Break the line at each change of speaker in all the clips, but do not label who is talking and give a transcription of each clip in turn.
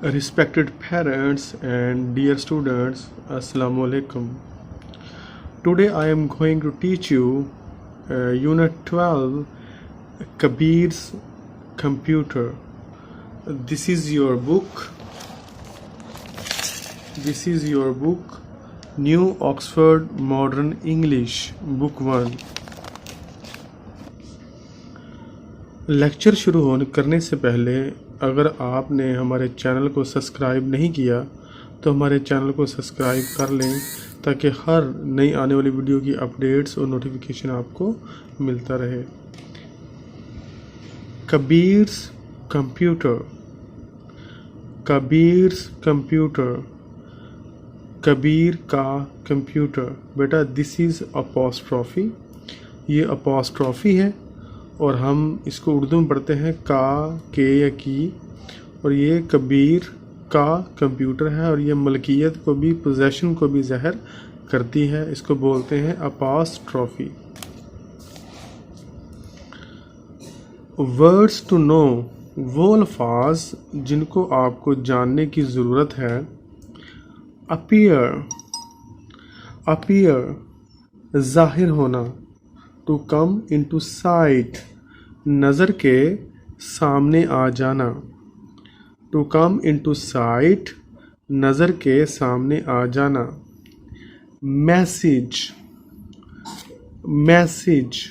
Respected parents and dear students, Assalamu alaikum. Today I am going to teach you Unit 12, Kabir's Computer. This is your book. New Oxford Modern English, Book 1. Lecture शुरू करने से पहले अगर आपने हमारे channel को subscribe नहीं किया तो हमारे चैनल को सब्सक्राइब कर लें ताकि हर नई आने वाली वीडियो की अपडेट्स और नोटिफिकेशन आपको मिलता रहे। कबीर्स कंप्यूटर, कबीर्स कंप्यूटर, कबीर का कंप्यूटर। बेटा दिस इज़ अपोस्ट्रॉफी, ये अपोस्ट्रॉफी है और हम इसको उर्दू में पढ़ते हैं का, के या की। और ये कबीर का कंप्यूटर है और ये मलकियत को भी, पोजेशन को भी ज़ाहिर करती है। इसको बोलते हैं अपोस्ट्रॉफी। वर्ड्स टू नो, वो अल्फाज जिनको आपको जानने की ज़रूरत है। अपीयर, अपीयर ज़ाहिर होना। टू कम इनटू साइट, नज़र के सामने आ जाना। टू कम इनटू साइट, नज़र के सामने आ जाना। मैसेज, मैसेज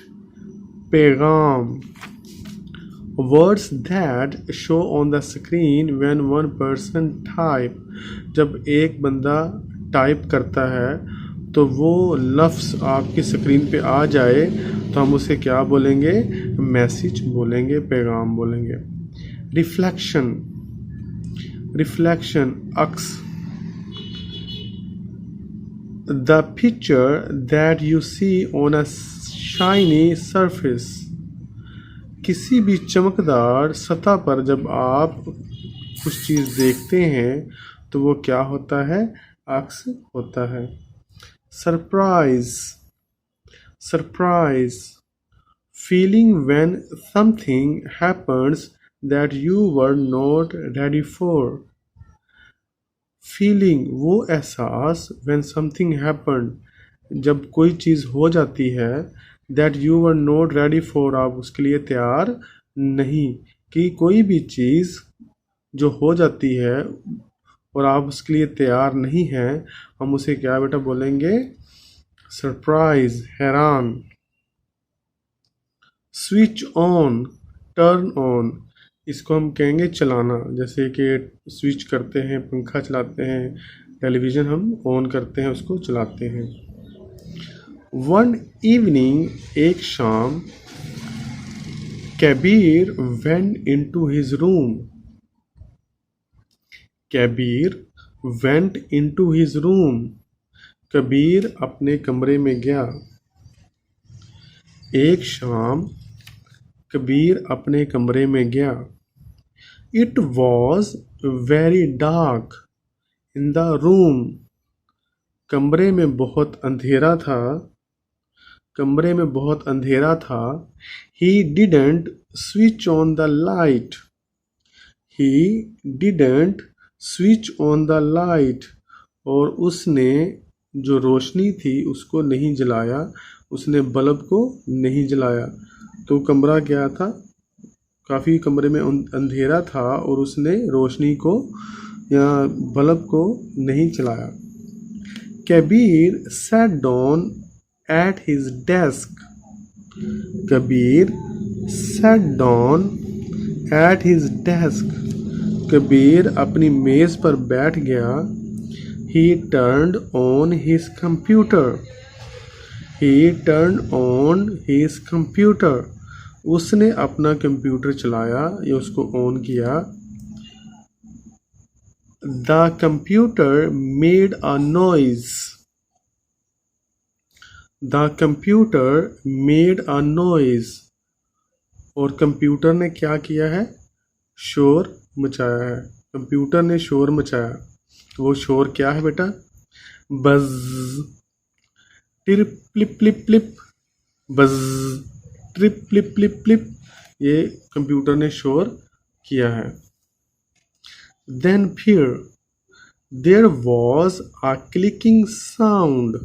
पैगाम। Words that show on the screen when one person type, जब एक बंदा टाइप करता है तो वो लफ्ज़ आपकी स्क्रीन पे आ जाए तो हम उसे क्या बोलेंगे? मैसेज बोलेंगे, पैगाम बोलेंगे। रिफ्लेक्शन, रिफ्लेक्शन अक्स। The picture that you see on a shiny surface, किसी भी चमकदार सतह पर जब आप कुछ चीज़ देखते हैं तो वो क्या होता है? अक्स होता है। Surprise, surprise feeling when something happens that you were not ready for। feeling वो एहसास, when something happened जब कोई चीज़ हो जाती है, that you were not ready for आप उसके लिए तैयार नहीं। कि कोई भी चीज़ जो हो जाती है और आप उसके लिए तैयार नहीं हैं, हम उसे क्या बेटा बोलेंगे? सरप्राइज, हैरान। स्विच ऑन, टर्न ऑन, इसको हम कहेंगे चलाना। जैसे कि स्विच करते हैं, पंखा चलाते हैं, टेलीविज़न हम ऑन करते हैं, उसको चलाते हैं। वन इवनिंग, एक शाम। Kabir went into his room, Kabir went into his room, Kabir अपने कमरे में गया। एक शाम कबीर अपने कमरे में गया। It was very dark in the room, कमरे में बहुत अंधेरा था, कमरे में बहुत अंधेरा था। He didn't switch on the light, he didn't switch on the light, और उसने जो रोशनी थी उसको नहीं जलाया, उसने बल्ब को नहीं जलाया। तो कमरा क्या था? काफ़ी कमरे में अंधेरा था और उसने रोशनी को या बल्ब को नहीं चलाया। Kabir sat down at his desk, Kabir sat down at his desk, Kabir अपनी मेज़ पर बैठ गया। ही turned on his computer, he turned on his computer, उसने अपना कंप्यूटर चलाया या उसको ऑन किया। The computer made a noise, the computer made a noise, और कंप्यूटर ने क्या किया है? शोर मचाया है। कंप्यूटर ने शोर मचाया। तो वो शोर क्या है बेटा? बज़, टिप प्लिप प्लिप प्लिप, बज़, ट्रिप प्लिप प्लिप प्लिप, ये कंप्यूटर ने शोर किया है। then fear. There was a clicking sound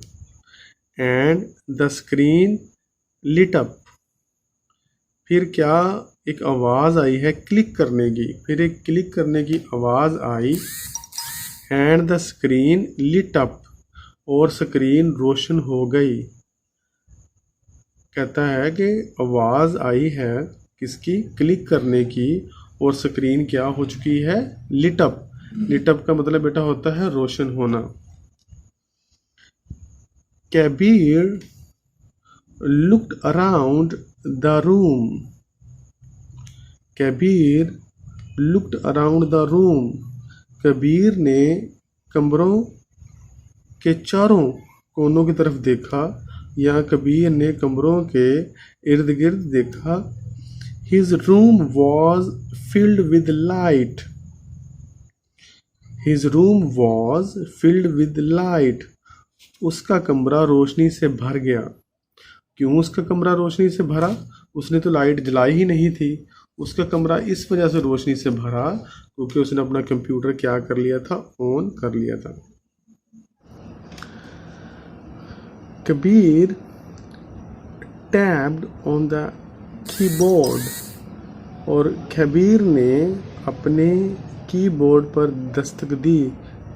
and the screen lit up. फिर क्या एक आवाज़ आई है क्लिक करने की, फिर एक क्लिक करने की आवाज़ आई and the screen lit up, और स्क्रीन रोशन हो गई। कहता है कि आवाज़ आई है किसकी, क्लिक करने की, और स्क्रीन क्या हो चुकी है, लिट अप। लिट अप का मतलब बेटा होता है रोशन होना। Kabir looked around the room. Kabir looked around the room. Kabir ने कमरों के चारों कोनों की तरफ देखा, या कबीर ने कमरों के इर्द गिर्द देखा। His room was filled with light. His room was filled with light. उसका कमरा रोशनी से भर गया। क्यों उसका कमरा रोशनी से भरा, उसने तो लाइट जलाई ही नहीं थी। उसका कमरा इस वजह से रोशनी से भरा क्योंकि उसने अपना कंप्यूटर क्या कर लिया था, ऑन कर लिया था। Kabir tapped on the keyboard, और कबीर ने अपने कीबोर्ड पर दस्तक दी।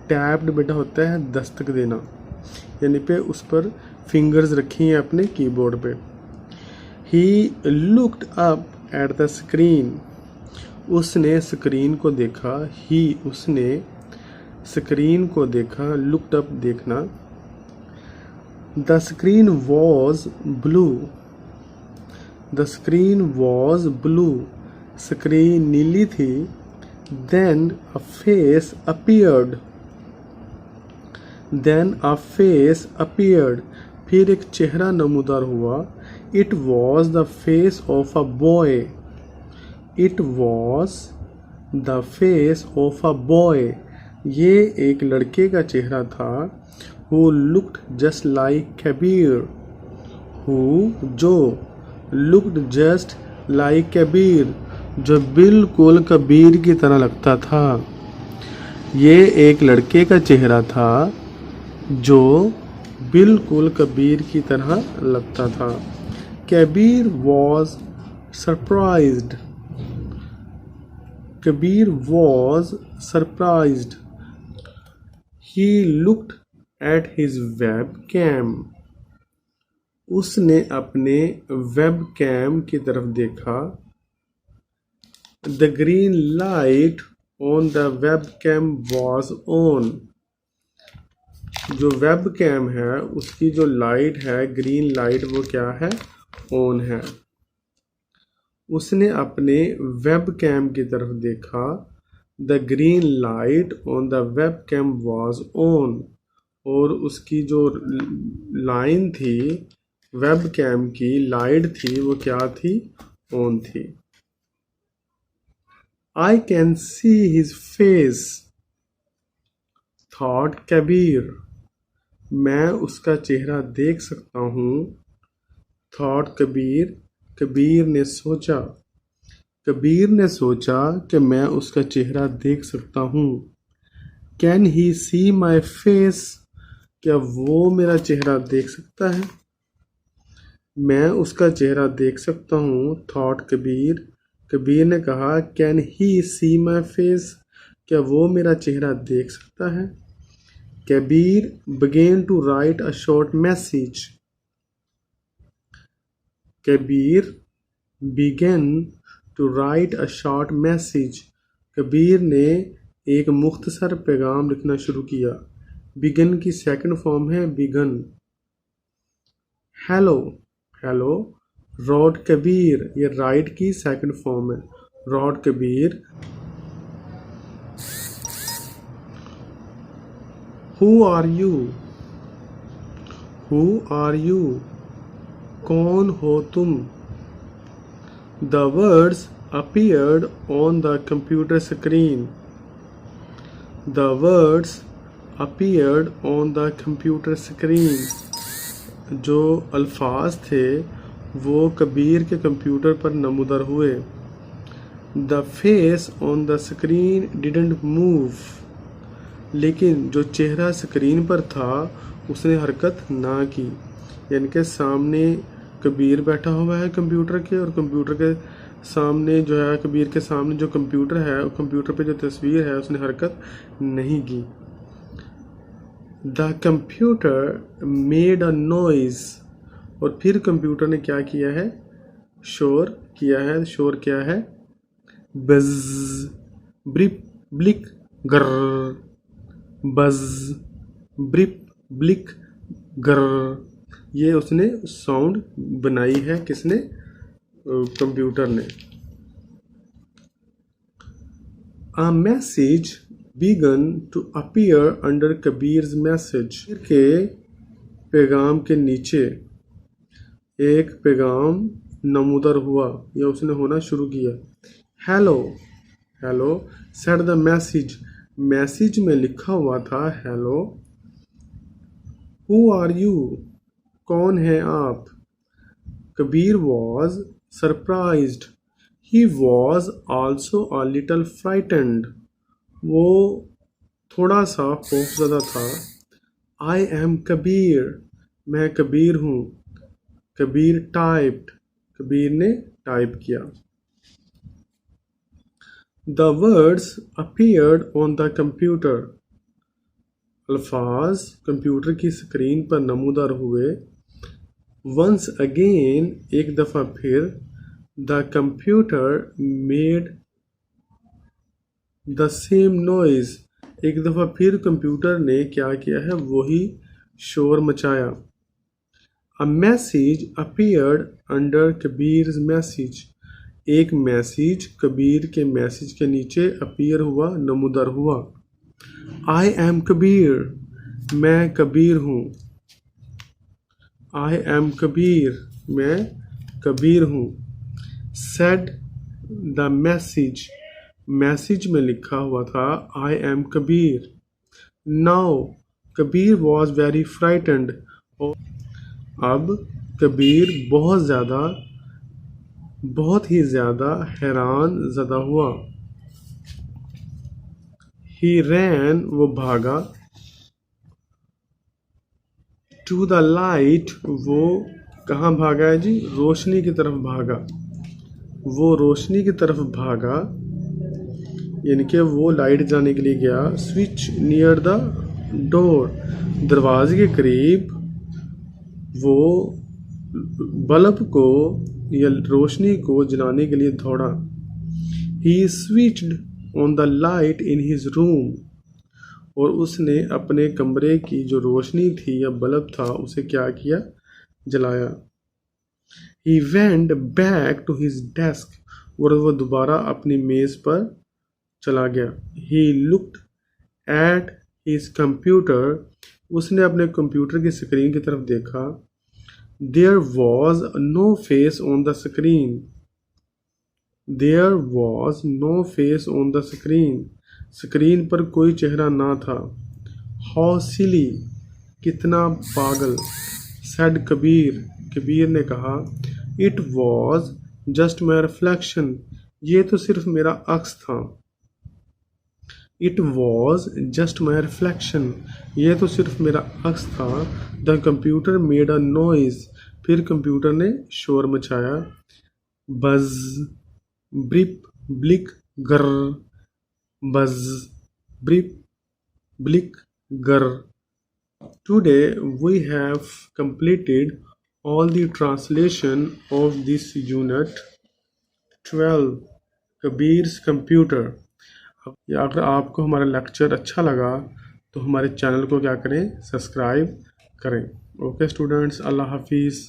टैप्ड बेटा होता है दस्तक देना, यानी पे उस पर फिंगर्स रखी हैं अपने कीबोर्ड पे। He looked up at the screen, उसने स्क्रीन को देखा। ही उसने स्क्रीन को देखा, लुक्ड अप देखना। The screen was blue, the screen was blue, screen नीली थी। Then a face appeared, then a face appeared, फिर एक चेहरा नमूदार हुआ। It was the face of a boy, it was the face of a boy, ये एक लड़के का चेहरा था। Who looked just like Kabir, who जो, लुक्ड जस्ट लाइक कबीर, जो बिल्कुल कबीर की तरह लगता था। ये एक लड़के का चेहरा था जो बिल्कुल कबीर की तरह लगता था। Kabir was surprised, Kabir was surprised. He looked at his webcam, उसने अपने वेब कैम की तरफ देखा। The green light on the webcam was on, जो वेब कैम है उसकी जो लाइट है, ग्रीन लाइट, वो क्या है, ऑन है। उसने अपने वेब कैम की तरफ देखा। The green light on the webcam was on, और उसकी जो लाइन थी वेब कैम की, लाइट थी, वो क्या थी, ऑन थी। I can see his face, thought Kabir, मैं उसका चेहरा देख सकता हूँ। थॉट कबीर, कबीर ने सोचा, कबीर ने सोचा कि मैं उसका चेहरा देख सकता हूँ। Can he C my face, क्या वो मेरा चेहरा देख सकता है, मैं उसका चेहरा देख सकता हूँ। थॉट कबीर, कबीर ने कहा can he C my face, क्या वो मेरा चेहरा देख सकता है। Kabir began to write a short message. Kabir began to write a short message. Kabir ने एक मुख्तसर पैगाम लिखना शुरू किया। बिगन की सेकंड फॉर्म है began. Hello, hello, wrote Kabir, ये राइट की सेकंड फॉर्म है। Wrote Kabir. Who are you? Who are you? कौन हो तुम? The words appeared on the computer screen. The words appeared on the computer screen. जो अल्फाज थे वो कबीर के कंप्यूटर पर नमूदर हुए। The face on the screen didn't move, लेकिन जो चेहरा स्क्रीन पर था उसने हरकत ना की। यानी कि सामने कबीर बैठा हुआ है कंप्यूटर के, और कंप्यूटर के सामने जो है, कबीर के सामने जो कंप्यूटर है, कंप्यूटर पे जो तस्वीर है उसने हरकत नहीं की। The computer made a noise, और फिर कंप्यूटर ने क्या किया है, शोर किया है। शोर क्या है, बज, ब्रिप, ब्लिक, गर, बज, ब्रिप, ब्लिक, गर, ये उसने साउंड बनाई है। किसने, कंप्यूटर ने। A message began to appear under Kabir's message, के पैगाम के नीचे एक पैगाम नमूदर हुआ या उसने होना शुरू किया। Hello, hello, said the message, message में लिखा हुआ था हेलो। हु आर यू, कौन है आप। Kabir was surprised, he was also a little frightened, वो थोड़ा सा खौफजदा था। आई एम कबीर, मैं कबीर हूँ। कबीर टाइप्ड, कबीर ने टाइप किया। The words appeared on the computer, अल्फाज कंप्यूटर की स्क्रीन पर नमूदार हुए। वंस अगेन, एक दफ़ा फिर। The computer made the same noise, एक दफ़ा फिर कंप्यूटर ने क्या किया है, वही शोर मचाया। A message appeared under Kabir's message, एक मैसेज कबीर के मैसेज के नीचे अपीयर हुआ, नमूदार हुआ। आई एम कबीर, मैं कबीर हूँ। आई एम कबीर, मैं कबीर हूँ। सेड द मैसेज, मैसेज में लिखा हुआ था I am Kabir. Now Kabir was very frightened, अब कबीर बहुत ही ज़्यादा हैरान ज़दा हुआ। ही रैन, वो भागा। टू द लाइट, वो कहाँ भागा है जी, रोशनी की तरफ भागा। वो रोशनी की तरफ भागा, यानी कि वो लाइट जाने के लिए गया। स्विच नियर द डोर, दरवाजे के करीब वो बल्ब को या रोशनी को जलाने के लिए दौड़ा। He switched on the light in his room, और उसने अपने कमरे की जो रोशनी थी या बल्ब था उसे क्या किया, जलाया। He went back to his desk, और वो दोबारा अपनी मेज़ पर चला गया। He looked at his computer, उसने अपने कंप्यूटर की स्क्रीन की तरफ देखा। There was no face on the screen, there was no face on the screen, screen पर कोई चेहरा ना था। हाउ सिली, कितना पागल। सेड कबीर, कबीर ने कहा। It was just my reflection, ये तो सिर्फ मेरा अक्स था। It was just my reflection, ये तो सिर्फ मेरा अक्स था। The computer made a noise, फिर कंप्यूटर ने शोर मचाया। बज, ब्रिप, ब्लिक, गर, बज, ब्रिप, ब्लिक, गर। Today we have completed all the translation of this unit 12, Kabir's computer. या अगर आपको हमारा लेक्चर अच्छा लगा तो हमारे चैनल को क्या करें, सब्सक्राइब करें। ओके स्टूडेंट्स, अल्लाह हाफिज़।